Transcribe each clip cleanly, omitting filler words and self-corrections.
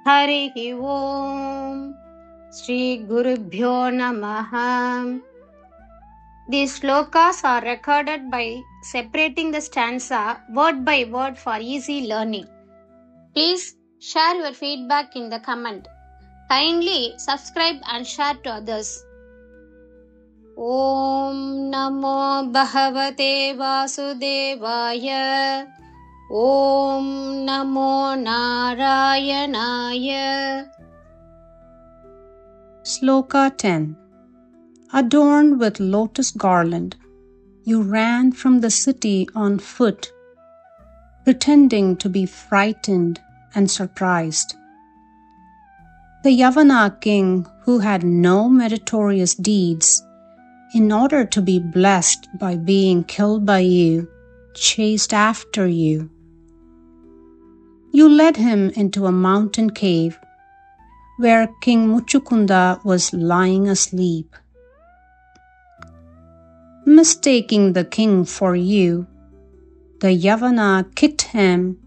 Harihi Om. Shri Gurubhyo Namaha. These slokas are recorded by separating the stanza word by word for easy learning. Please share your feedback in the comment. Kindly subscribe and share to others. Om Namo Bhagavate Vasudevaya. Om Namo Narayanaya. Sloka 10. Adorned with lotus garland, you ran from the city on foot, pretending to be frightened and surprised. The Yavana king, who had no meritorious deeds, in order to be blessed by being killed by you, chased after you. You led him into a mountain cave, where King Muchukunda was lying asleep. Mistaking the king for you, the Yavana kicked him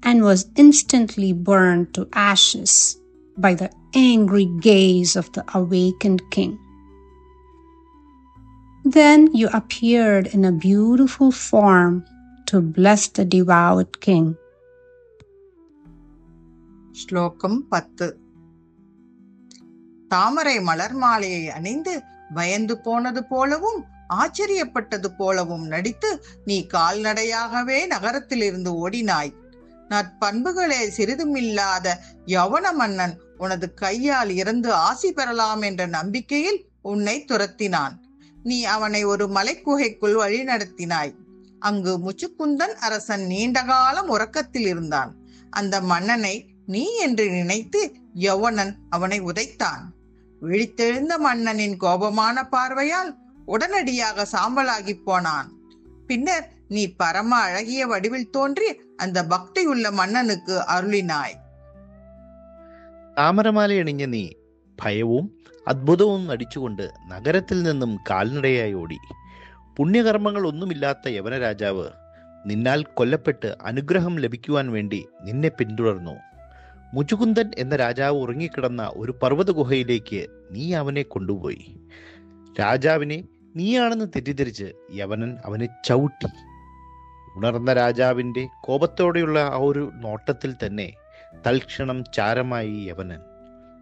and was instantly burned to ashes by the angry gaze of the awakened king. Then you appeared in a beautiful form to bless the devout king. ஸ்லோகம் 10. தாமரை மலர் மாலையை அணிந்து பயந்து போனது போலவும் ஆச்சரியப்பட்டது போலவும் நடித்து நீ கால்நடையாகவே நகரத்திலிருந்து ஓடினாய். நற்பண்புகளே சிறிதுமில்லாத யவன மன்னன் உனது கையால் இறந்து ஆசி பெறலாம் என்ற நம்பிக்கையில் உன்னை துரத்தினான். நீ அவனை ஒரு மலைக்குகைக்குள் வழிநடத்தினாய். அங்கு முச்சுக்குந்தன் அரசன் நீண்டகாலம் உறக்கத்தில் இருந்தான். அந்த மன்னனை நீ என்று நினைத்து யவனன் அவனை உதைத்தான். விழித்தெழுந்த மன்னனின் கோபமான பார்வையால் உடனடியாக சாம்பலாகி போனான். பின்னர் நீ பரம அழகிய வடிவில் தோன்றி அந்த பக்தியுள்ள மன்னனுக்கு அருளினாய். താമരമാല അണിഞ്ഞ നീ ഭയവും അത്ഭുതവും നടിച്ചുകൊണ്ട് നഗരത്തിൽ നിന്നും കാൽനടയായി ഓടി. പുണ്യകർമ്മങ്ങൾ ഒന്നുമില്ലാത്ത യവനരാജാവ് നിന്നാൽ കൊല്ലപ്പെട്ട് അനുഗ്രഹം ലഭിക്കുവാൻ വേണ്ടി നിന്നെ പിന്തുടർന്നു. മുചുകുന്ദൻ എന്ന രാജാവ് ഉറങ്ങിക്കിടന്ന ഒരു പർവ്വത ഗുഹയിലേക്ക് നീ അവനെ കൊണ്ടുപോയി. രാജാവിനെ നീയാണെന്ന് തെറ്റിദ്ധരിച്ച് യവനൻ അവനെ ചവിട്ടി. ഉണർന്ന രാജാവിൻ്റെ കോപത്തോടെയുള്ള ആ ഒരു നോട്ടത്തിൽ തന്നെ തൽക്ഷണം ചാരമായി യവനൻ.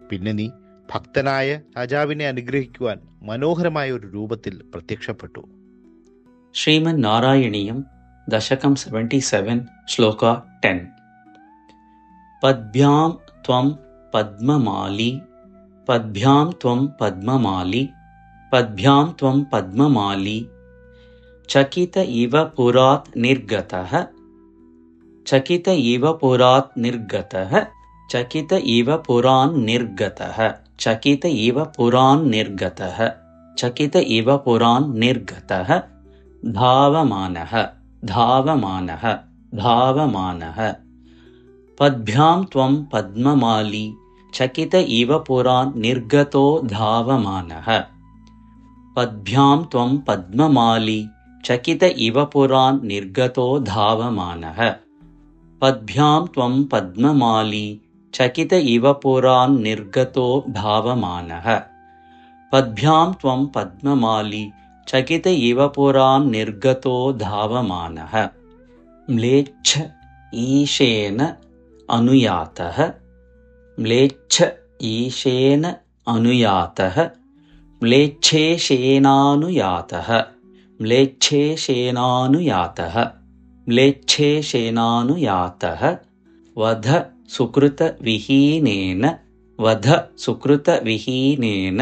പിന്നെ നീ ഭക്തനായ രാജാവിനെ അനുഗ്രഹിക്കുവാൻ മനോഹരമായ ഒരു രൂപത്തിൽ പ്രത്യക്ഷപ്പെട്ടു. ശ്രീമൻ നാരായണീയം ദശകം 77 ശ്ലോക 10. പദ്ഭ്യാം ത്വം പദ്മമാലി പദ്ഭ്യാം ത്വം പദ്മമാലി പദ്ഭ്യാം ത്വം പദ്മമാലി ചകിത ഇവ പുരാത് നിർഗതഃ ചകിത ഇവ പുരാത് നിർഗതഃ ചകിത ഇവ പുരാൻ നിർഗതഃ ചകിത ഇവ പുരാൻ നിർഗതഃ ചകിത ഇവ പുരാൻ നിർഗതഃ ധാവമാനഃ ധാവമാനഃ ധാവമാനഃ പദ്ഭ്യാം ത്വം പദ്മമാലി ചകിത ഇവ പുരാൻ നിർഗതോ ധാവമാനഃ പദ്ഭ്യാം ത്വം പദ്മമാലി ചകിത ഇവ പുരാൻ നിർഗതോ ധാവമാനഃ പദ്ഭ്യാം ത്വം പദ്മമാലി ചകിത ഇവ പുരാൻ നിർഗതോ ധാവമാനഃ പദ്ഭ്യാം ത്വം പദ്മമാലി ചകിത ഇവ പുരാൻ നിർഗതോ ധാവമാനഃ മ്ലേച്ഛ ഈശേന അനുയാതഃ മ്ലേച്ഛ ഈശേന അനുയാതഃ മ്ലേച്ഛേഷേനാനുയാതഃ മ്ലേച്ഛേഷേനാനുയാതഃ മ്ലേച്ഛേഷേനാനുയാതഃ വധ സുകൃതവിഹീനേന വധ സുകൃതവിഹീനേന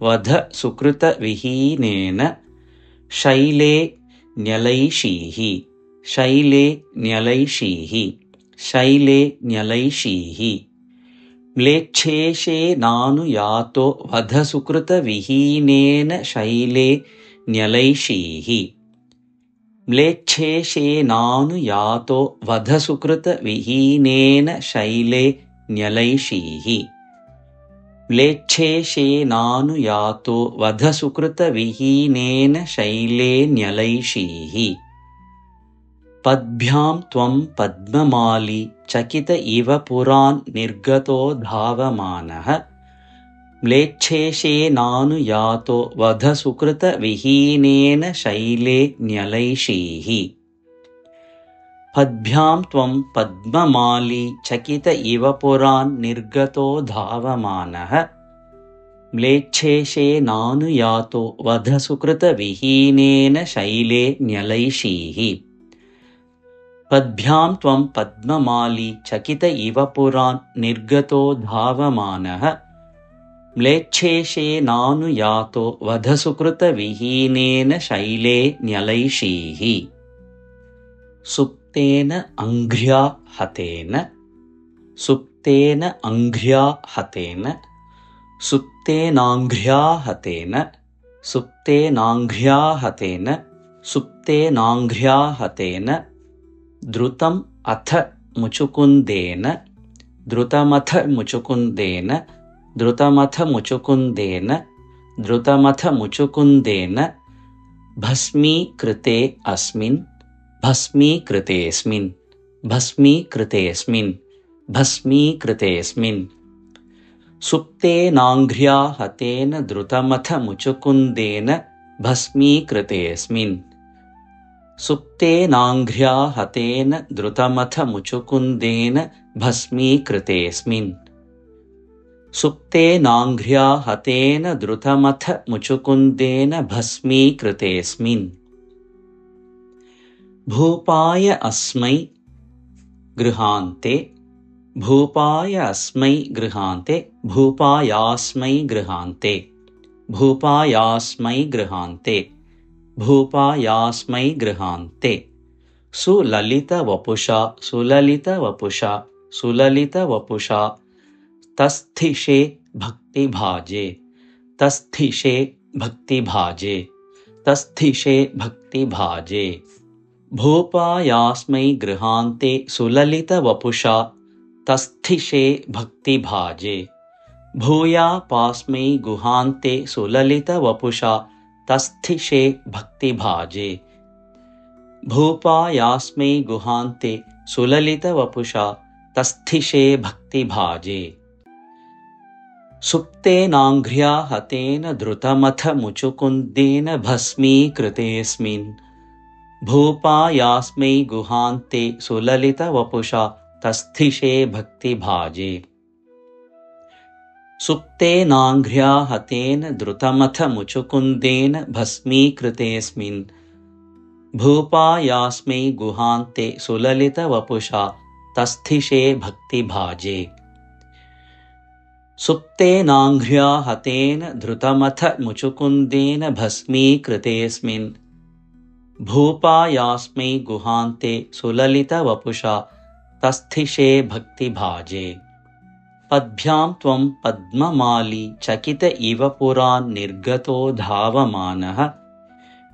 വധ സുകൃതവിഹീനേന ശൈലേ ന്യലൈഷീഃ ശൈലേ ന്യലൈഷീഃ ശൈലേ ന്യലൈഷീഃ മ്ലേച്ഛേഷേനാനുയാതോ വധ സുകൃതവിഹീനേന ശൈലേ ന്യലൈഷീഃ മ്ലേച്ഛേഷേനാനുയാതോ വധ സുകൃതവിഹീനേന ശൈലേ ന്യലൈഷീഃ മ്ലേച്ഛേഷേനാനുയാതോ വധ സുകൃതവിഹീനേന ശൈലേ ന്യലൈഷീഃ पद्भ्यां त्वं पद्ममाली चकित इव पुरान् निर्गतो धावमानः म्लेच्छेशेनानुयातो वधसुकृतविहीनेन शैले न्यलैषीः पद्भ्यां त्वं पद्ममाली चकित इव पुरान् निर्गतो धावमानः म्लेच्छेशेनानुयातो वधसुकृतविहीनेन शैले न्यलैषीः पद्भ्यां त्वं पद्ममाली चकित इव पुरान् निर्गतो धावमानः म्लेच्छेशेनानुयातो वधसुकृतविहीनेन शैले न्यलैषीः सुप्तेन अङ्घ्र्या हतेन सुप्तेन अङ्घ्र्या हतेन सुप्तेनाङ्घ्र्या हतेन सुप्तेनाङ्घ्र्या हतेन सुप्तेनाङ्घ्र्या हतेन द्रुतम् अथ मुचुकुन्देन द्रुतमथ मुचुकुन्देन द्रुतमथ मुचुकुन्देन द्रुतमथ मुचुकुन्देन भस्मीकृते अस्मिन् भस्मीकृतेऽस्मिन् भस्मीकृतेऽस्मिन् भस्मीकृतेऽस्मिन् सुप्तेनाङ्घ्र्या हतेन द्रुतमथ मुचुकुन्देन भस्मीकृतेऽस्मिन् सुप्तेनाङ्घ्र्या हतेन द्रुतमथ मुचुकुन्देन भस्मीकृतेऽस्मिन् सुप्तेनाङ्घ्र्या हतेन द्रुतमथ मुचुकुन्देन भस्मीकृतेऽस्मिन् भूपाय अस्मै गृहान्ते भूपाय अस्मै गृहान्ते भूपायास्मै गृहान्ते भूपायास्मै गृहान्ते भूपायास्मै गृहान्ते सुललितवपुषा सुललितवपुषा सुललितवपुषा तस्थिषे भक्तिभाजे तस्थिषे भक्तिभाजे तस्थिषे भक्तिभाजे भूपायास्मै गृहान्ते सुललितवपुषा तस्थिषे भक्तिभाजे भूयापास्मै गुहान्ते सुललितवपुषा तस्थिषे भक्तिभाजे भूपायास्मै गुहान्ते सुललितवपुषा तस्थिषे भक्तिभाजे सुप्तेनाङ्घ्र्या हतेन द्रुतमथ मुचुकुन्देन भस्मीकृतेऽस्मिन् भूपायास्मै गुहान्ते सुललितवपुषा तस्थिषे भक्तिभाजे सुप्तेनाङ्घ्र्या हतेन द्रुतमथ मुचुकुन्देन भस्मीकृतेऽस्मिन् भूपायास्मै गुहान्ते सुललितवपुषा तस्थिषे भक्तिभाजे सुप्तेनाङ्घ्र्या हतेन द्रुतमथ मुचुकुन्देन भस्मीकृतेऽस्मिन् भूपायास्मै गुहान्ते सुललितवपुषा तस्थिषे भक्तिभाजे पद्भ्यां त्वं पद्ममाली चकित इव पुरान् निर्गतो धावमानः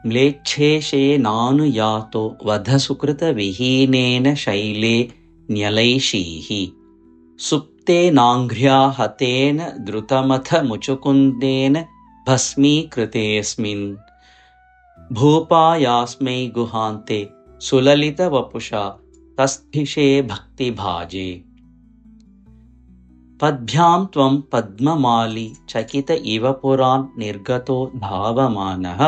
म्लेच्छेशेनानुयातो वधसुकृतविहीनेन शैले न्यलैषीः सुप्तेनाङ्घ्र्या हतेन द्रुतमथ मुचुकुन्देन भस्मीकृतेऽस्मिन् भूपायास्मै गुहान्ते सुललितवपुषा तस्थिषे भक्तिभाजे पद्भ्यां त्वं पद्ममाली चकित इव पुरान् निर्गतो धावमानः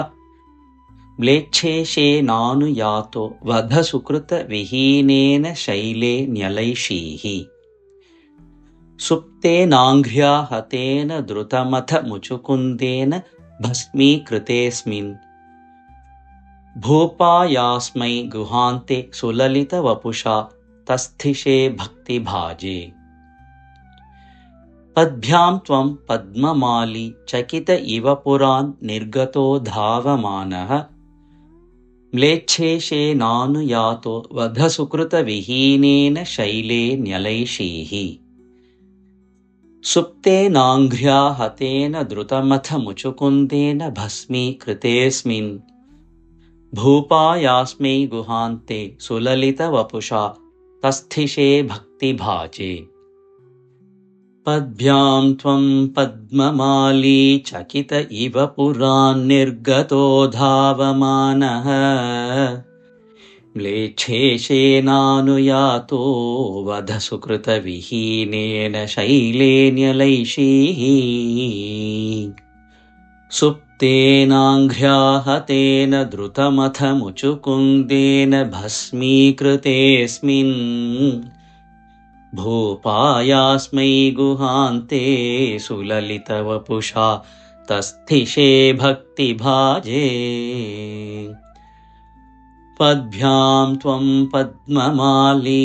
म्लेच्छेशेनानुयातो वधसुकृतविहीनेन शैले न्यलैषीः सुप्तेनाङ्घ्र्या हतेन द्रुतमथ मुचुकुन्देन भस्मीकृतेऽस्मिन् भूपायास्मै गुहान्ते सुललितवपुषा तस्थिषे भक्तिभाजे पद्भ्यां त्वं पद्ममाली चकित इव पुरान् निर्गतो धावमानः म्लेच्छेशेनानुयातो वधसुकृतविहीनेन शैले न्यलैषीः सुप्तेनाङ्घ्र्या हतेन द्रुतमथ मुचुकुन्देन भस्मीकृतेऽस्मिन् भूपायास्मै गुहान्ते सुललितवपुषा तस्थिषे भक्तिभाजे पद्भ्यां त्वं पद्ममाली चकित इव पुरान् निर्गतो धावमानः म्लेच्छेशेनानुयातो वधसुकृतविहीनेन शैलेन्यलैषीः सुप्तेनाङ्घ्र्याहतेन द्रुतमथ मुचुकुन्देन भस्मीकृतेऽस्मिन् भूपायास्मै गुहान्ते सुललितवपुषा तस्थिषे भक्तिभाजे पद्भ्यां त्वं पद्ममाली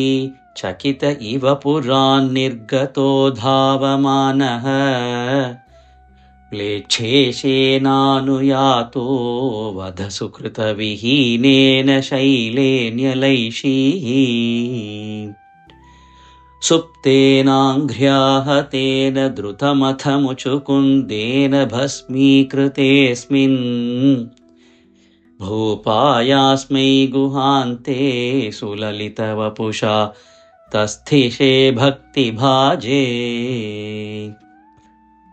चकित इव पुरान्निर्गतो धावमानः म्लेच्छेशेनानुयातो वधसुकृतविहीनेन शैलेन्यलैषीः सुप्तेनाङ्घ्र्याहतेन द्रुतमथ मुचुकुन्देन भस्मीकृतेऽस्मिन् भूपायास्मै गुहान्ते सुललितवपुषा तस्थिषे भक्तिभाजे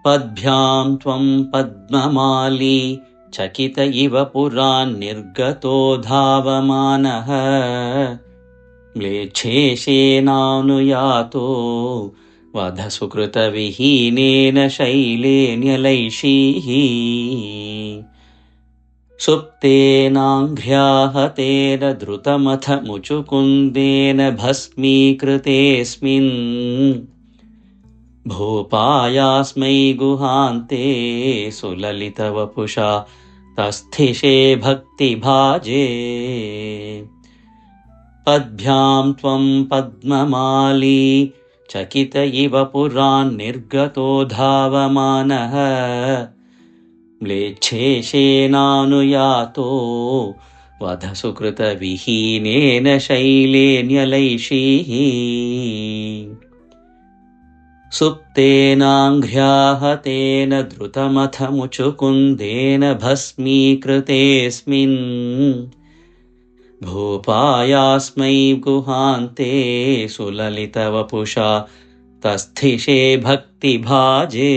पद्भ्यां त्वं पद्ममाली चकित इव पुरान्निर्गतो धावमानः म्लेच्छेशेनानुयातो वधसुकृतविहीनेन शैलेन्यलैषीः सुप्तेनाङ्घ्र्याहतेन द्रुतमथ मुचुकुन्देन भस्मीकृतेऽस्मिन् भूपायास्मै गुहान्ते सुललितवपुषा तस्थिषे भक्तिभाजे पद्भ्यां त्वं पद्ममाली चकित इव पुरान्निर्गतो धावमानः म्लेच्छेशेनानुयातो वधसुकृतविहीनेन शैलेन्यलैषीः सुप्तेनाङ्घ्र्याहतेन द्रुतमथ मुचुकुन्देन भस्मीकृतेऽस्मिन् भूपायास्मै गुहान्ते सुललितवपुषा तस्थिषे भक्तिभाजे